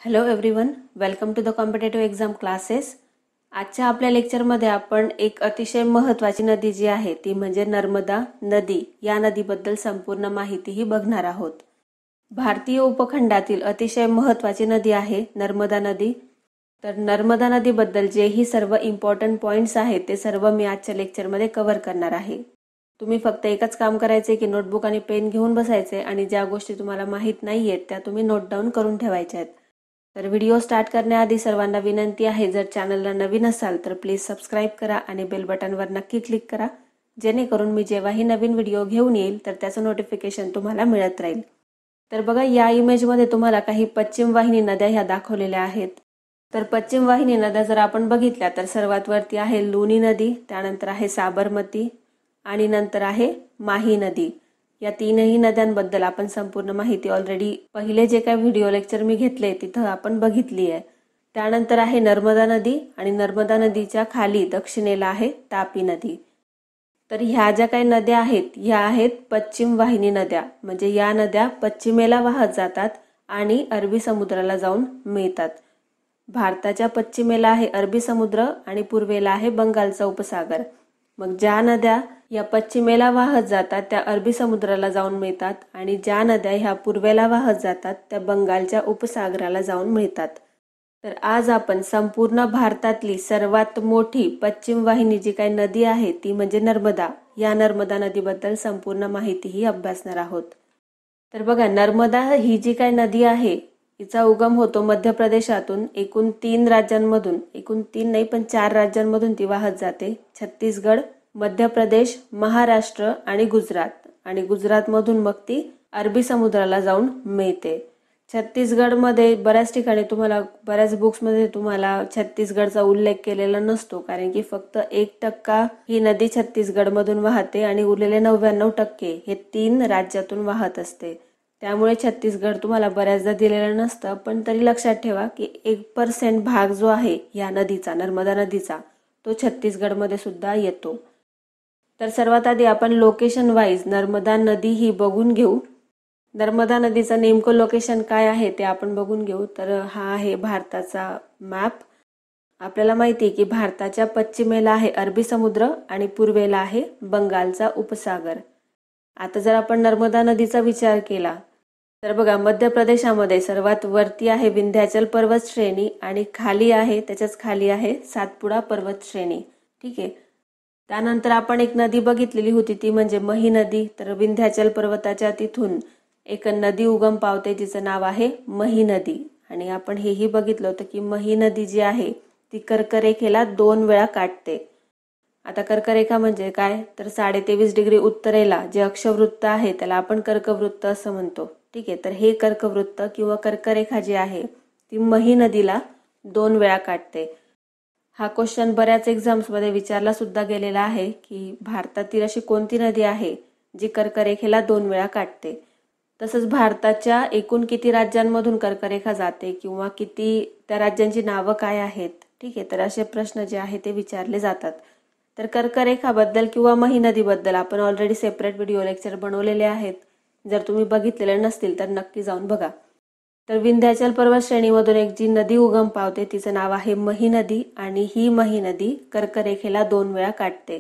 Hello everyone, welcome to the competitive exam classes. आजच्या आपल्या लेक्चरमध्ये आपण एक अतिशय महत्त्वाची नदी जी आहे ती म्हणजे नर्मदा नदी या नदीबद्दल संपूर्ण माहितीही बघणार आहोत. भारतीय उपखंडातील अतिशय महत्त्वाची नदी आहे नर्मदा नदी. तर नर्मदा नदीबद्दल जेही सर्व इम्पॉर्टंट पॉईंट्स आहेत ते सर्व मी आजच्या लेक्चरमध्ये कव्हर करणार आहे. तुम्ही फक्त एकच काम करायचे की नोटबुक आणि पेन घेऊन बसायचे आणि ज्या गोष्टी तुम्हाला माहीत नाही आहेत त्या तुम्ही नोट डाऊन करून ठेवायच्या आहेत. तर व्हिडिओ स्टार्ट करण्याआधी सर्वांना विनंती आहे, जर चॅनलला नवीन असाल तर प्लीज सबस्क्राईब करा आणि बेल बटनवर नक्की क्लिक करा, जेणेकरून मी जेव्हाही नवीन व्हिडिओ घेऊन येईल तर त्याचं नोटिफिकेशन तुम्हाला मिळत राहील. तर बघा, या इमेजमध्ये तुम्हाला काही पश्चिम वाहिनी नद्या ह्या दाखवलेल्या आहेत. तर पश्चिम वाहिनी नद्या जर आपण बघितल्या तर सर्वात वरती आहे लुनी नदी, त्यानंतर आहे साबरमती आणि नंतर आहे माही नदी. या तीनही नद्यांबद्दल आपण संपूर्ण माहिती ऑलरेडी पहिले जे काही व्हिडिओ लेक्चर मी घेतले तिथं आपण बघितली आहे. त्यानंतर आहे नर्मदा नदी आणि नर्मदा नदीच्या खाली दक्षिणेला आहे तापी नदी. तर ह्या ज्या काही नद्या आहेत ह्या आहेत पश्चिम वाहिनी नद्या, म्हणजे या नद्या पश्चिमेला वाहत जातात आणि अरबी समुद्राला जाऊन मिळतात. भारताच्या पश्चिमेला आहे अरबी समुद्र आणि पूर्वेला आहे बंगालचा उपसागर. मग ज्या नद्या या पश्चिमेला वाहत जातात त्या अरबी समुद्राला जाऊन मिळतात आणि ज्या नद्या ह्या पूर्वेला वाहत जातात त्या बंगालच्या उपसागराला जाऊन मिळतात. तर आज आपण संपूर्ण भारतातली सर्वात मोठी पश्चिम वाहिनी जी काही नदी आहे ती म्हणजे नर्मदा, या नर्मदा नदीबद्दल संपूर्ण माहितीही अभ्यासणार आहोत. तर बघा, नर्मदा ही जी काही नदी आहे हिचा उगम होतो मध्य प्रदेशातून. एकूण 3 राज्यांमधून, एकूण 3 नाही पण 4 राज्यांमधून ती वाहत जाते. छत्तीसगड, मध्य प्रदेश, महाराष्ट्र आणि गुजरात. आणि गुजरातमधून मग ती अरबी समुद्राला जाऊन मिळते. छत्तीसगडमध्ये बऱ्याच ठिकाणी तुम्हाला, बऱ्याच बुक्समध्ये तुम्हाला छत्तीसगडचा उल्लेख केलेला नसतो, कारण की फक्त 1% ही नदी छत्तीसगडमधून वाहते आणि उरलेले 99% हे 3 राज्यातून वाहत असते. त्यामुळे छत्तीसगड तुम्हाला बऱ्याचदा दिलेलं नसतं, पण तरी लक्षात ठेवा की 1% भाग जो आहे या नदीचा, नर्मदा नदीचा, तो छत्तीसगडमध्ये सुद्धा येतो. तर सर्वात आधी आपण लोकेशन वाईज नर्मदा नदी ही बघून घेऊ. नर्मदा नदीचं नेमकं लोकेशन काय आहे ते आपण बघून घेऊ. तर हा आहे भारताचा मॅप. आपल्याला माहिती आहे की भारताच्या पश्चिमेला आहे अरबी समुद्र आणि पूर्वेला आहे बंगालचा उपसागर. आता जर आपण नर्मदा नदीचा विचार केला तर बघा, मध्य प्रदेशामध्ये सर्वात वरती आहे विंध्याचल पर्वत श्रेणी आणि खाली आहे, त्याच्याच खाली आहे सातपुडा पर्वत श्रेणी. ठीक आहे. त्यानंतर आपण एक नदी बघितलेली होती ती म्हणजे मही नदी. तर विंध्याचल पर्वताच्या तिथून एक नदी उगम पावते जिचं नाव आहे मही नदी. आणि आपण हेही बघितलं होतं की मही नदी जी आहे ती कर्करेखेला 2 वेळा काटते. आता कर्करेखा म्हणजे काय, तर 23.5 डिग्री उत्तरेला जे अक्षवृत्त आहे त्याला आपण कर्कवृत्त असं म्हणतो. ठीक आहे. तर हे कर्कवृत्त किंवा कर्करेखा जी आहे ती मही नदीला 2 वेळा काटते. हा क्वेश्चन बऱ्याच एक्झाम्समध्ये विचारला सुद्धा गेलेला आहे की भारतातील अशी कोणती नदी आहे जी कर्करेखेला 2 वेळा काटते. तसंच भारताच्या एकूण किती राज्यांमधून कर्करेखा जाते किंवा किती त्या राज्यांची नावं काय आहेत. ठीक आहे. तर असे प्रश्न जे आहे ते विचारले जातात. तर कर्करेखाबद्दल किंवा मही नदीबद्दल आपण ऑलरेडी सेपरेट व्हिडिओ लेक्चर बनवलेले आहेत. जर तुम्ही बघितलेले नसतील तर नक्की जाऊन बघा. तर विंध्याचल पर्वत श्रेणीमधून एक जी नदी उगम पावते तिचं नाव आहे मही नदी आणि ही मही नदी कर्करेखेला 2 वेळा काटते.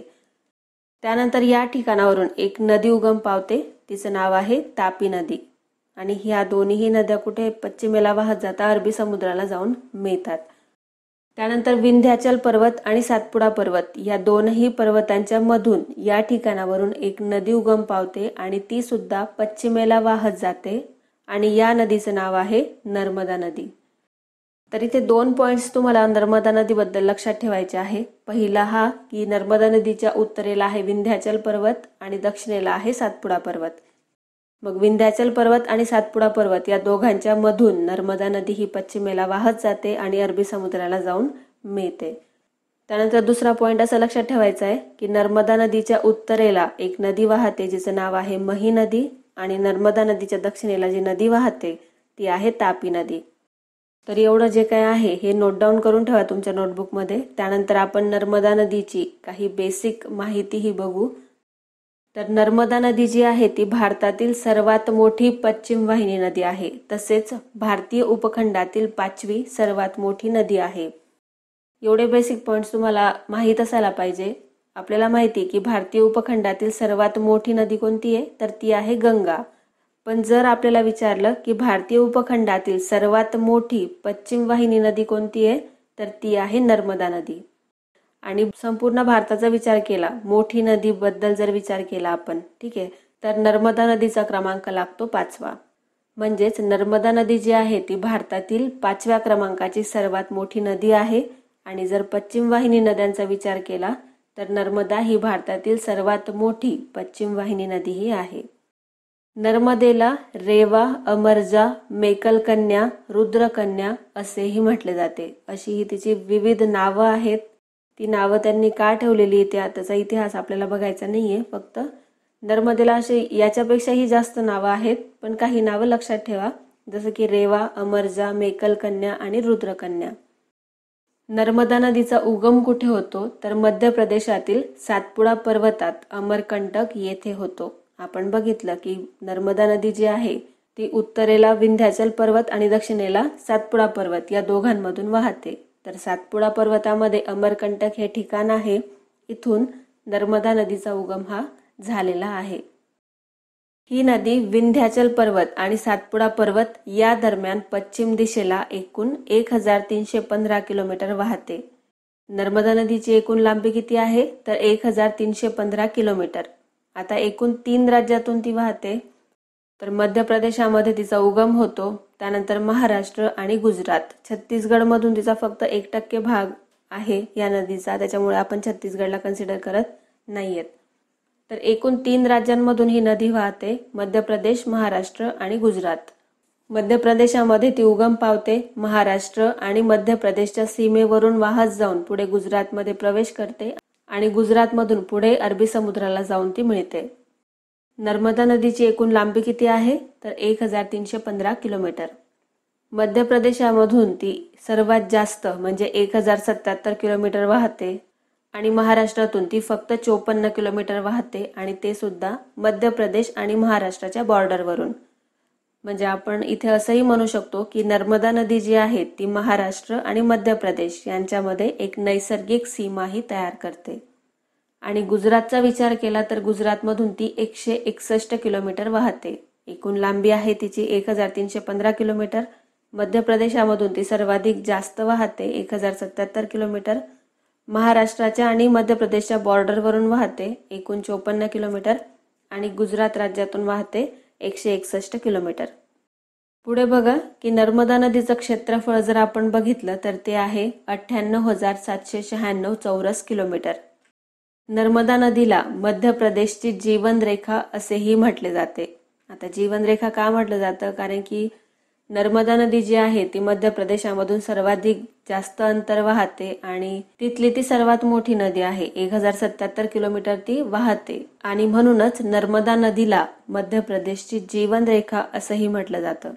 त्यानंतर या ठिकाणावरून एक नदी उगम पावते तिचं नाव आहे तापी नदी आणि ह्या दोन्ही नद्या कुठे पश्चिमेला वाहत जातात, अरबी समुद्राला जाऊन मिळतात. त्यानंतर विंध्याचल पर्वत आणि सातपुडा पर्वत या दोनही पर्वतांच्या मधून या ठिकाणावरून एक नदी उगम पावते आणि ती सुद्धा पश्चिमेला वाहत जाते आणि या नदीचं नाव आहे नर्मदा नदी. तर इथे 2 पॉइंट्स तुम्हाला नर्मदा नदीबद्दल लक्षात ठेवायचे आहे. पहिला हा की नर्मदा नदीच्या उत्तरेला आहे विंध्याचल पर्वत आणि दक्षिणेला आहे सातपुडा पर्वत. मग विंध्याचल पर्वत आणि सातपुडा पर्वत या दोघांच्या मधून नर्मदा नदी ही पश्चिमेला वाहत जाते आणि अरबी समुद्राला जाऊन मिळते. त्यानंतर दुसरा पॉइंट असं लक्षात ठेवायचा आहे की नर्मदा नदीच्या उत्तरेला एक नदी वाहते जिचं नाव आहे मही नदी आणि नर्मदा नदीच्या दक्षिणेला जी नदी वाहते ती आहे तापी नदी. तर एवढं जे काय आहे हे नोट डाऊन करून ठेवा तुमच्या नोटबुकमध्ये. त्यानंतर आपण नर्मदा नदीची काही बेसिक माहितीही बघू. तर नर्मदा नदी जी आहे ती भारतातील सर्वात मोठी पश्चिम वाहिनी नदी आहे, तसेच भारतीय उपखंडातील 5वी सर्वात मोठी नदी आहे। एवढे बेसिक पॉइंट्स तुम्हाला माहीत असायला पाहिजे। आपल्याला माहिती की भारतीय उपखंडातील सर्वात मोठी नदी कोणती आहे, तर ती आहे गंगा। पण जर आपल्याला विचारलं की भारतीय उपखंडातील सर्वात मोठी पश्चिम वाहिनी नदी कोणती आहे, तर ती आहे नर्मदा नदी। आणि संपूर्ण भारताचा विचार केला, मोठी नदी बद्दल जर विचार केला आपण, ठीक आहे, तर नर्मदा नदीचा क्रमांक लागतो 5वा। म्हणजेच नर्मदा नदी जी आहे ती भारतातील 5व्या क्रमांकाची सर्वात मोठी नदी आहे। आणि जर पश्चिम वाहिनी नद्यांचा विचार केला तर नर्मदा ही भारतातील सर्वात मोठी पश्चिम वाहिनी नदी ही आहे। नर्मदेला रेवा, अमरजा, मेकलकन्या, रुद्रकन्या असेही म्हटले जाते। अशी ही तिची विविध नावं आहेत। ती नावं त्यांनी का ठेवलेली त्याचा इतिहास आपल्याला बघायचा नाहीये। फक्त नर्मदेला असे याच्यापेक्षाही जास्त नावं आहेत, पण काही नावं लक्षात ठेवा, जसं की रेवा, अमरजा, मेकलकन्या आणि रुद्रकन्या। नर्मदा नदीचा उगम कुठे होतो, तर मध्य प्रदेशातील सातपुडा पर्वतात अमरकंटक येथे होतो। आपण बघितलं की नर्मदा नदी जी आहे ती उत्तरेला विंध्याचल पर्वत आणि दक्षिणेला सातपुडा पर्वत या दोघांमधून वाहते। तर सातपुडा पर्वतामध्ये अमरकंटक हे ठिकाण आहे, इथून नर्मदा नदीचा उगम हा झालेला आहे। ही नदी विंध्याचल पर्वत आणि सातपुडा पर्वत या दरम्यान पश्चिम दिशेला एकूण 1315 किलोमीटर वाहते। नर्मदा नदीची एकूण लांबी किती आहे, तर 1315 किलोमीटर। आता एकूण 3 राज्यातून ती वाहते। तर मध्य प्रदेशामध्ये तिचा उगम होतो, त्यानंतर महाराष्ट्र आणि गुजरात। छत्तीसगडमधून तिचा फक्त 1% भाग आहे या नदीचा, त्याच्यामुळे आपण छत्तीसगडला कन्सिडर करत नाहीयेत। तर एकूण 3 राज्यांमधून ही नदी वाहते, मध्य प्रदेश, महाराष्ट्र आणि गुजरात। मध्य प्रदेशामध्ये ती उगम पावते, महाराष्ट्र आणि मध्य प्रदेशच्या सीमेवरून वाहत जाऊन पुढे गुजरातमध्ये प्रवेश करते आणि गुजरातमधून पुढे अरबी समुद्राला जाऊन ती मिळते। नर्मदा नदीची एकूण लांबी किती आहे, तर 1315 किलोमीटर। मध्य प्रदेशामधून ती सर्वात जास्त म्हणजे 1077 किलोमीटर वाहते आणि महाराष्ट्रातून ती फक्त 54 किलोमीटर वाहते, आणि ते सुद्धा मध्य प्रदेश आणि महाराष्ट्राच्या बॉर्डरवरून। म्हणजे आपण इथे असंही म्हणू शकतो की नर्मदा नदी जी आहे ती महाराष्ट्र आणि मध्य प्रदेश यांच्यामध्ये एक नैसर्गिक सीमाही तयार करते। आणि गुजरातचा विचार केला तर गुजरातमधून ती 161 किलोमीटर वाहते। एकूण लांबी आहे तिची 1315 किलोमीटर। मध्य प्रदेशामधून ती सर्वाधिक जास्त वाहते, 1077 किलोमीटर। महाराष्ट्राच्या आणि मध्य प्रदेशच्या बॉर्डरवरून वाहते, एकूण 54 किलोमीटर, आणि गुजरात राज्यातून वाहते 161 किलोमीटर। पुढे बघा की नर्मदा नदीचं क्षेत्रफळ जर आपण बघितलं तर ते आहे 98,796 चौरस किलोमीटर। नर्मदा नदीला मध्य प्रदेशची जीवनरेखा असेही म्हटले जाते। आता जीवनरेखा का म्हटलं जातं, कारण की नर्मदा नदी जी आहे ती मध्य प्रदेशामधून सर्वाधिक जास्त अंतर वाहते आणि तिथली ती सर्वात मोठी नदी आहे। 1077 किलोमीटर ती वाहते आणि म्हणूनच नर्मदा नदीला मध्य प्रदेशची जीवनरेखा असंही म्हटलं जातं।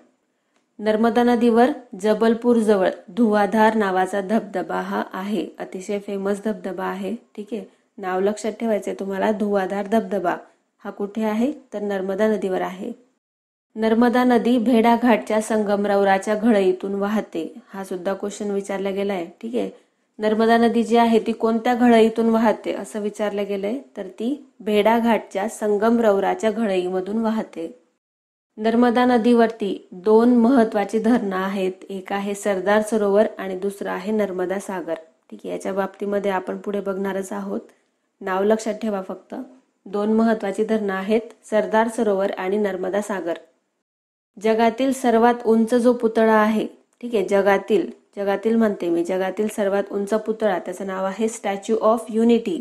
नर्मदा नदीवर जबलपूर जवळ धुवाधार नावाचा धबधबा हा आहे, अतिशय फेमस धबधबा आहे, ठीक आहे। नाव लक्षात ठेवायचे तुम्हाला, धुवाधार धबधबा हा कुठे आहे, तर नर्मदा नदीवर आहे। नर्मदा नदी भेडा घाटच्या संगमरवराच्या घळईतून वाहते, हा सुद्धा क्वेश्चन विचारला गेलाय, ठीक आहे। नर्मदा नदी जी आहे ती कोणत्या घळईतून वाहते असं विचारलं गेलंय, तर ती भेडा घाटच्या संगमरवराच्या घळईमधून वाहते। नर्मदा नदीवरती 2 महत्त्वाची धरणं आहेत, एक आहे सरदार सरोवर आणि दुसरं आहे नर्मदा सागर, ठीक आहे। याच्या बाबतीमध्ये आपण पुढे बघणारच आहोत, नाव लक्षात ठेवा फक्त। 2 महत्त्वाची धरणं आहेत, सरदार सरोवर आणि नर्मदा सागर। जगातील सर्वात उंच जो पुतळा आहे, ठीक आहे, जगातील म्हणते मी, जगातील सर्वात उंच पुतळा, त्याचं नाव आहे स्टॅच्यू ऑफ युनिटी।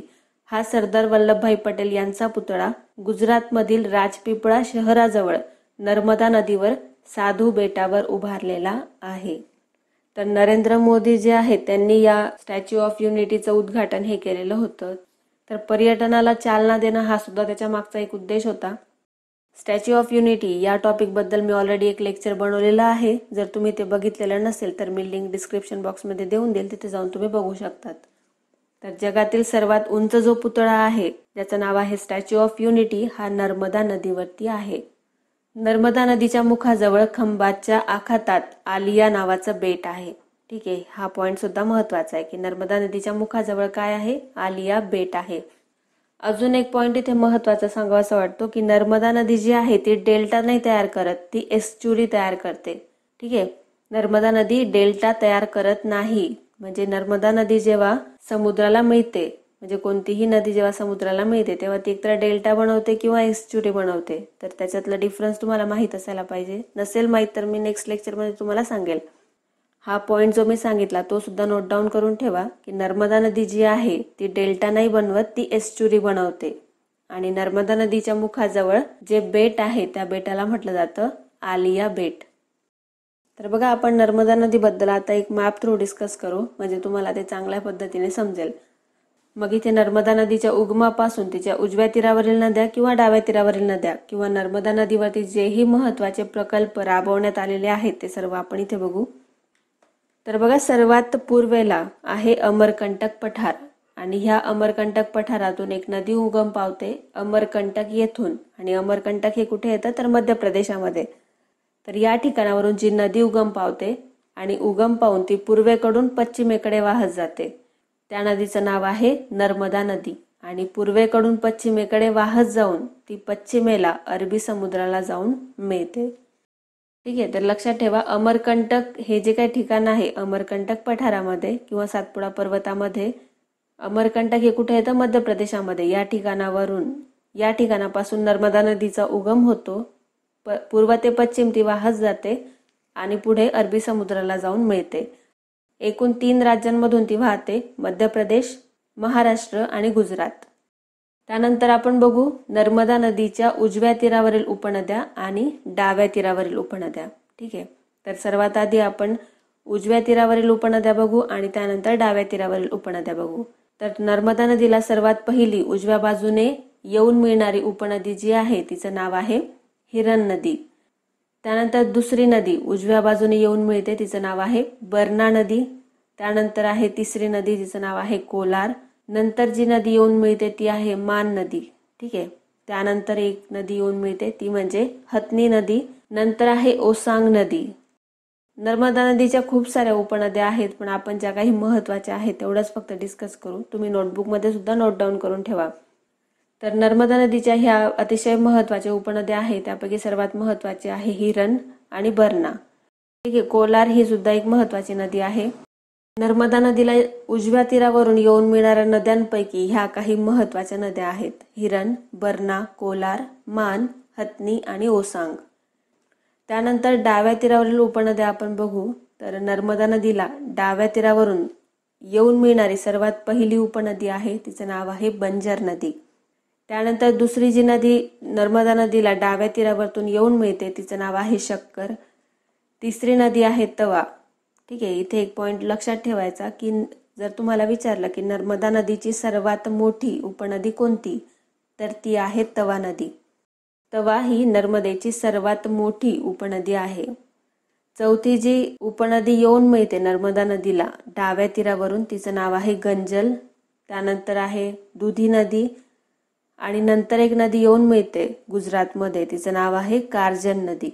हा सरदार वल्लभभाई पटेल यांचा पुतळा गुजरातमधील राजपिपळा शहराजवळ नर्मदा नदीवर साधू बेटावर उभारलेला आहे। तर नरेंद्र मोदी जे आहेत त्यांनी या स्टॅच्यू ऑफ युनिटीचं उद्घाटन हे केलेलं होतं। तर पर्यटनाला चालना देणं हा सुद्धा त्याच्या मागचा एक उद्देश होता। स्टॅच्यू ऑफ युनिटी या टॉपिक बद्दल मी ऑलरेडी एक लेक्चर बनवलेलं आहे, जर तुम्ही ते बघितलेलं नसेल तर मी लिंक डिस्क्रिप्शन बॉक्समध्ये देऊन देईल, तिथे जाऊन तुम्ही बघू शकतात। तर जगातील सर्वात उंच जो पुतळा आहे ज्याचं नाव आहे स्टॅच्यू ऑफ युनिटी हा नर्मदा नदीवरती आहे. नर्मदा नदीच्या मुखाजवळ खंबातच्या आखातात आलिया नावाचं बेट आहे. ठीक आहे, हा पॉइंट सुद्धा महत्वाचा आहे की नर्मदा नदीच्या मुखाजवळ काय आहे, आलिया बेट आहे. अजून एक पॉइंट इथे महत्वाचा सांगावासा वाटतो की नर्मदा नदी जी आहे ती डेल्टा नाही तयार करत, ती एस्च्युरी तयार करते. ठीक आहे, नर्मदा नदी डेल्टा तयार करत नाही. म्हणजे नर्मदा नदी जेव्हा समुद्राला मिळते, म्हणजे कोणतीही नदी जेव्हा समुद्राला मिळते तेव्हा ती एकतर डेल्टा बनवते किंवा एस्च्युरी बनवते. तर त्याच्यातला डिफरन्स तुम्हाला माहित असायला पाहिजे. नसेल माहित तर मी नेक्स्ट लेक्चरमध्ये तुम्हाला सांगेल. हा पॉइंट जो मी सांगितला तो सुद्धा नोट डाऊन करून ठेवा की नर्मदा नदी जी आहे ती डेल्टा नाही बनवत, ती एस्च्युरी बनवते. आणि नर्मदा नदीच्या मुखाजवळ जे बेट आहे त्या बेटाला म्हटलं जातं आलिया बेट. तर बघा, आपण नर्मदा नदीबद्दल आता एक मॅप थ्रू डिस्कस करू, म्हणजे तुम्हाला ते चांगल्या पद्धतीने समजेल. मग इथे नर्मदा नदीच्या उगमापासून तिच्या उजव्या तीरावरील नद्या किंवा डाव्या तीरावरील नद्या किंवा नर्मदा नदीवरती जेही महत्त्वाचे प्रकल्प राबवण्यात आलेले आहेत ते सर्व आपण इथे बघू. तर बघा, सर्वात पूर्वेला आहे अमरकंटक पठार आणि ह्या अमरकंटक पठारातून एक नदी उगम पावते अमरकंटक येथून. आणि अमरकंटक हे कुठे येतं तर मध्य प्रदेशामध्ये. तर या ठिकाणावरून जी नदी उगम पावते आणि उगम पावून ती पूर्वेकडून पश्चिमेकडे वाहत जाते त्या नदीचं नाव आहे नर्मदा नदी. आणि पूर्वेकडून पश्चिमेकडे वाहत जाऊन ती पश्चिमेला अरबी समुद्राला जाऊन मिळते. ठीक आहे, तर लक्षात ठेवा, अमरकंटक हे जे काही ठिकाण आहे अमरकंटक पठारामध्ये किंवा सातपुडा पर्वतामध्ये, अमरकंटक हे कुठे येतं मध्य प्रदेशामध्ये. या ठिकाणापासून नर्मदा नदीचा उगम होतो, पूर्व ते पश्चिम ती वाहत जाते आणि पुढे अरबी समुद्राला जाऊन मिळते. एकूण 3 राज्यांमधून ती वाहते, मध्य प्रदेश, महाराष्ट्र आणि गुजरात. त्यानंतर आपण बघू नर्मदा नदीच्या उजव्या तीरावरील उपनद्या आणि डाव्या तीरावरील उपनद्या. ठीक आहे, तर सर्वात आधी आपण उजव्या तीरावरील उपनद्या बघू आणि त्यानंतर डाव्या तीरावरील उपनद्या बघू. तर नर्मदा नदीला सर्वात पहिली उजव्या बाजूने येऊन मिळणारी उपनदी जी आहे तिचं नाव आहे हिरण नदी. त्यानंतर दुसरी नदी उजव्या बाजूने येऊन मिळते, तिचं नाव आहे बरणा नदी. त्यानंतर आहे तिसरी नदी जिचं नाव आहे कोलार. नंतर जी नदी येऊन मिळते ती आहे मान नदी. ठीक आहे, त्यानंतर एक नदी येऊन मिळते ती म्हणजे हथनी नदी. नंतर आहे ओसांग नदी. नर्मदा नदीच्या खूप साऱ्या उपनद्या आहेत, पण आपण ज्या काही महत्त्वाच्या आहेत तेवढंच फक्त डिस्कस करू. तुम्ही नोटबुकमध्ये सुद्धा नोट डाऊन करून ठेवा. तर नर्मदा नदीच्या ह्या अतिशय महत्त्वाच्या उपनद्या आहेत, त्यापैकी सर्वात महत्त्वाची आहे हिरण आणि बरणा. ठीक आहे, कोलार ही सुद्धा एक महत्त्वाची नदी आहे. नर्मदा नदीला उजव्या तीरावरून येऊन मिळणाऱ्या नद्यांपैकी ह्या काही महत्त्वाच्या नद्या आहेत: हिरण, बरणा, कोलार, मान, हथनी आणि ओसांग. त्यानंतर डाव्या तीरावरील उपनद्या आपण बघू. तर नर्मदा नदीला डाव्या तीरावरून येऊन मिळणारी सर्वात पहिली उपनदी आहे तिचं नाव आहे बंजर नदी. त्यानंतर दुसरी जी नदी नर्मदा नदीला डाव्या तीरावरतून येऊन मिळते तिचं नाव आहे शक्कर. तिसरी नदी आहे तवा. ठीक आहे, इथे एक पॉइंट लक्षात ठेवायचा की जर तुम्हाला विचारलं की नर्मदा नदीची सर्वात मोठी उपनदी कोणती, तर ती आहे तवा नदी. तवा ही नर्मदेची सर्वात मोठी उपनदी आहे. चौथी जी उपनदी येऊन मिळते नर्मदा नदीला डाव्या तीरावरून तिचं नाव आहे गंजल. त्यानंतर आहे दुधी नदी आणि नंतर एक नदी येऊन मिळते गुजरातमध्ये तिचं नाव आहे कारजन नदी.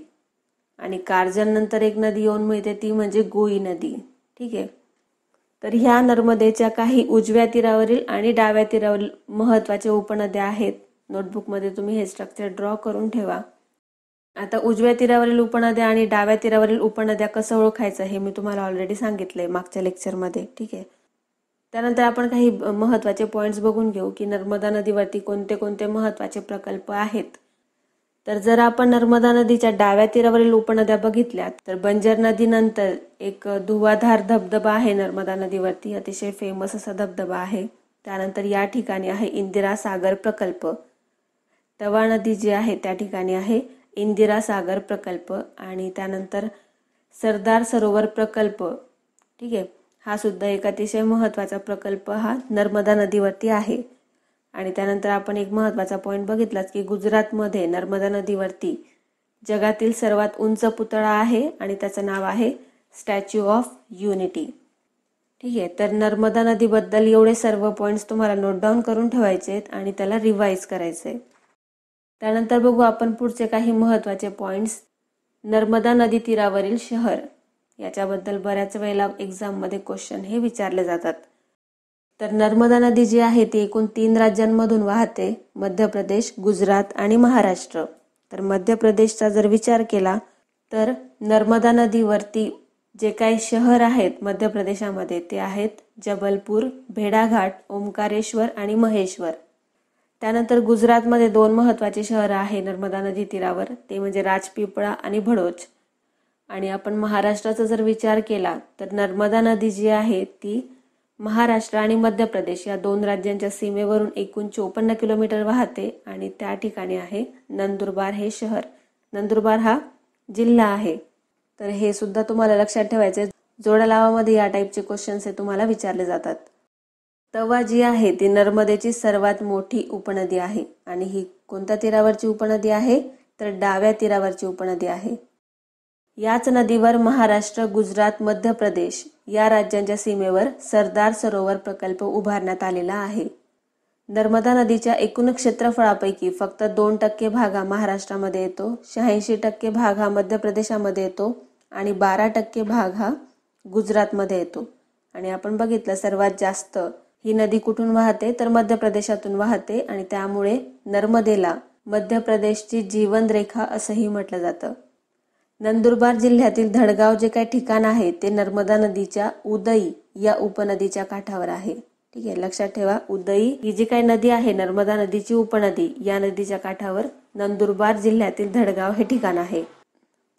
आणि कारजन नंतर एक नदी येऊन मिळते ती म्हणजे गोई नदी. ठीक आहे, तर ह्या नर्मदेच्या काही उजव्या तीरावरील आणि डाव्या तीरावरील महत्त्वाच्या उपनद्या आहेत. नोटबुकमध्ये तुम्ही हे स्ट्रक्चर ड्रॉ करून ठेवा. आता उजव्या तीरावरील उपनद्या आणि डाव्या तीरावरील उपनद्या कसं ओळखायचं हे मी तुम्हाला ऑलरेडी सांगितलंय मागच्या लेक्चरमध्ये. ठीक आहे, त्यानंतर आपण काही महत्त्वाचे पॉईंट्स बघून घेऊ की नर्मदा नदीवरती कोणते कोणते महत्त्वाचे प्रकल्प आहेत. तर जर आपण नर्मदा नदीच्या डाव्या तीरावरील उपनद्या बघितल्या तर बंजर नदीनंतर एक धुवाधार धबधबा आहे नर्मदा नदीवरती, अतिशय फेमस असा धबधबा आहे. त्यानंतर या ठिकाणी आहे इंदिरा सागर प्रकल्प. तवा नदी जी आहे त्या ठिकाणी आहे इंदिरा सागर प्रकल्प. आणि त्यानंतर सरदार सरोवर प्रकल्प. ठीक आहे, हा सुद्धा एक अतिशय महत्त्वाचा प्रकल्प हा नर्मदा नदीवरती आहे. आणि त्यानंतर आपण एक महत्त्वाचा पॉईंट बघितलाच की गुजरातमध्ये नर्मदा नदीवरती जगातील सर्वात उंच पुतळा आहे आणि त्याचं नाव आहे स्टॅच्यू ऑफ युनिटी. ठीक आहे, तर नर्मदा नदीबद्दल एवढे सर्व पॉईंट्स तुम्हाला नोट डाऊन करून ठेवायचे आहेत आणि त्याला रिवाईज करायचे. त्यानंतर बघू आपण पुढचे काही महत्त्वाचे पॉईंट्स. नर्मदा नदी तीरावरील शहर, याच्याबद्दल बऱ्याच वेळेला एक्झाममध्ये क्वेश्चन हे विचारले जातात. तर नर्मदा नदी जी आहे ती एकूण 3 राज्यांमधून वाहते, मध्य प्रदेश, गुजरात आणि महाराष्ट्र. तर मध्य प्रदेशचा जर विचार केला तर नर्मदा नदीवरती जे काही शहर आहेत मध्य प्रदेशामध्ये ते आहेत जबलपूर, भेड़ाघाट, ओंकारेश्वर आणि महेश्वर. त्यानंतर गुजरातमध्ये 2 महत्त्वाची शहरं आहे नर्मदा नदी तीरावर, ते म्हणजे राजपीपळा आणि भडोच. आणि आपण महाराष्ट्राचा जर विचार केला तर नर्मदा नदी जी आहे ती महाराष्ट्र आणि मध्य प्रदेश या 2 राज्यांच्या सीमेवरून एकूण 54 किलोमीटर वाहते आणि त्या ठिकाणी आहे नंदुरबार हे शहर. नंदुरबार हा जिल्हा आहे. तर हे सुद्धा तुम्हाला लक्षात ठेवायचे. जोड्या लावामध्ये या टाईपचे क्वेश्चन्स हे तुम्हाला विचारले जातात. तवा जी आहे ती नर्मदेची सर्वात मोठी उपनदी आहे आणि ही कोणत्या तीरावरची उपनदी आहे तर डाव्या तीरावरची उपनदी आहे. याच नदीवर महाराष्ट्र, गुजरात, मध्य प्रदेश या राज्यांच्या सीमेवर सरदार सरोवर प्रकल्प उभारण्यात आलेला आहे. नर्मदा नदीच्या एकूण क्षेत्रफळापैकी फक्त 2% भाग हा महाराष्ट्रामध्ये येतो, 86% भाग हा मध्य प्रदेशामध्ये येतो आणि 12% भाग हा गुजरातमध्ये येतो. आणि आपण बघितलं सर्वात जास्त ही नदी कुठून वाहते तर मध्य प्रदेशातून वाहते आणि त्यामुळे नर्मदेला मध्य प्रदेशची जीवनरेखा असंही म्हटलं जातं. नंदुरबार जिल्ह्यातील धडगाव जे काही ठिकाण आहे ते नर्मदा नदीच्या उदई या उपनदीच्या काठावर आहे. ठीक आहे, लक्षात ठेवा, उदई ही जी काही नदी आहे नर्मदा नदीची उपनदी या नदीच्या काठावर नंदुरबार जिल्ह्यातील धडगाव हे ठिकाण आहे.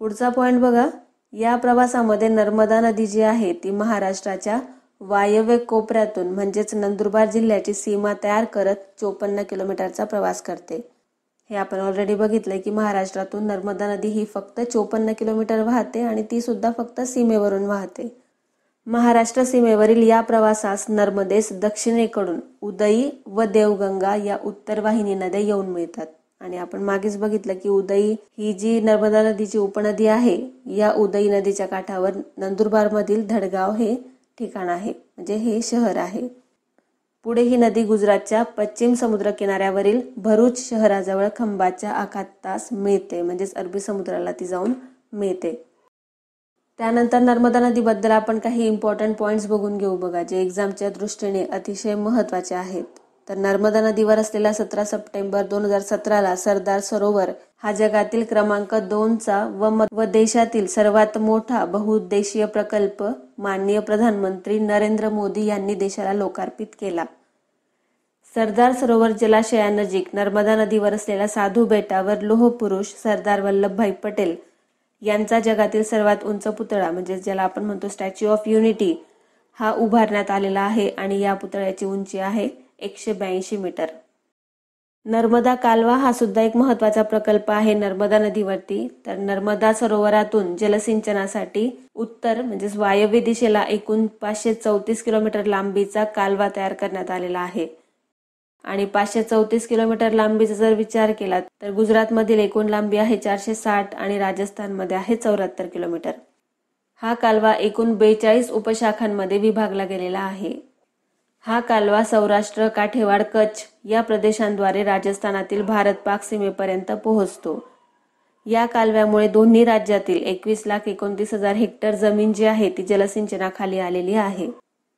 पुढचा पॉइंट बघा. या प्रवासामध्ये नर्मदा नदी जी आहे ती महाराष्ट्राच्या वायव्य कोपऱ्यातून म्हणजेच नंदुरबार जिल्ह्याची सीमा तयार करत 54 किलोमीटरचा प्रवास करते. हे आपण ऑलरेडी बघितलंय की महाराष्ट्रातून नर्मदा नदी ही फक्त 54 किलोमीटर वाहते आणि ती सुद्धा फक्त सीमेवरून वाहते. महाराष्ट्र सीमेवरील या प्रवासास नर्मदेस दक्षिणेकडून उदई व देवगंगा या उत्तरवाहिनी नद्या येऊन मिळतात. आणि आपण मागेच बघितलं की उदई ही जी नर्मदा नदीची उपनदी आहे या उदई नदीच्या काठावर नंदुरबारमधील धडगाव हे ठिकाण आहे, म्हणजे हे शहर आहे. पुढे ही नदी गुजरातच्या पश्चिम समुद्र किनाऱ्यावरील भरूच शहराजवळ खंबाच्या आखातास मिळते, म्हणजेच अरबी समुद्राला ती जाऊन मिळते. त्यानंतर नर्मदा नदीबद्दल आपण काही इम्पॉर्टंट पॉइंट्स बघून घेऊ बघा, जे एक्झामच्या दृष्टीने अतिशय महत्त्वाचे आहेत. तर नर्मदा नदीवर असलेला 17 सप्टेंबर 2017ला सरदार सरोवर हा जगातील क्रमांक 2चा व देशातील सर्वात मोठा बहुउद्देशीय प्रकल्प माननीय प्रधानमंत्री नरेंद्र मोदी यांनी देशाला लोकार्पित केला. सरदार सरोवर जलाशयानजीक नर्मदा नदीवर असलेल्या साधू बेटावर लोहपुरुष सरदार वल्लभभाई पटेल यांचा जगातील सर्वात उंच पुतळा म्हणजे ज्याला आपण म्हणतो स्टॅच्यू ऑफ युनिटी हा उभारण्यात आलेला आहे आणि या पुतळ्याची उंची आहे 182 मीटर. नर्मदा कालवा हा सुद्धा एक महत्त्वाचा प्रकल्प आहे नर्मदा नदीवरती. तर नर्मदा सरोवरातून जलसिंचनासाठी उत्तर म्हणजेच वायव्य दिशेला एकूण 534 किलोमीटर लांबीचा कालवा तयार करण्यात आलेला आहे. आणि 534 किलोमीटर लांबीचा जर विचार केला तर गुजरातमधील एकूण लांबी आहे 460 आणि राजस्थानमध्ये आहे 74 किलोमीटर. हा कालवा एकूण 42 उपशाखांमध्ये विभागला गेलेला आहे. हा कालवा सौराष्ट्र, काठेवाड, कच्छ या प्रदेशांद्वारे राजस्थानातील भारत-पाक सीमेपर्यंत पोहोचतो. या कालव्यामुळे दोन्ही राज्यातील 21,29,000 हेक्टर जमीन जी आहे ती जलसिंचनाखाली आलेली आहे.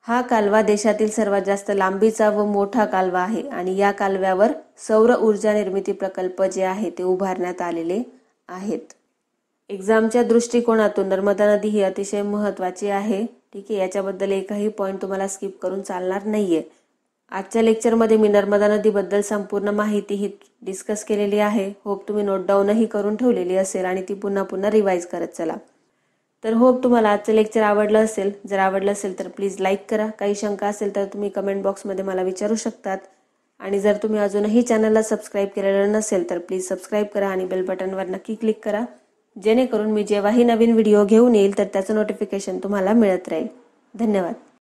हा कालवा देशातील सर्वात जास्त लांबीचा व मोठा कालवा आहे आणि या कालव्यावर सौर ऊर्जा निर्मिती प्रकल्प जे आहे ते उभारण्यात आलेले आहेत. एक्झामच्या दृष्टिकोनातून नर्मदा नदी ही अतिशय महत्त्वाची आहे. ठीक आहे, याच्याबद्दल एकही पॉईंट तुम्हाला स्किप करून चालणार नाहीये. आजच्या लेक्चरमध्ये मी नर्मदा नदीबद्दल संपूर्ण माहिती ही डिस्कस केलेली आहे. होप तुम्ही नोट डाऊनही करून ठेवलेली असेल आणि ती पुन्हा पुन्हा रिवाईज करत चला. तर होप तुम्हाला आजचं लेक्चर आवडलं असेल. जर आवडलं असेल तर प्लीज लाईक करा. काही शंका असेल तर तुम्ही कमेंट बॉक्समध्ये मला विचारू शकतात. आणि जर तुम्ही अजूनही चॅनलला सबस्क्राईब केलेलं नसेल तर प्लीज सबस्क्राईब करा आणि बेल बटनवर नक्की क्लिक करा, जेणेकरून मी जेव्हाही नवीन व्हिडिओ घेऊन येईल तर त्याचं नोटिफिकेशन तुम्हाला मिळत राहील. धन्यवाद.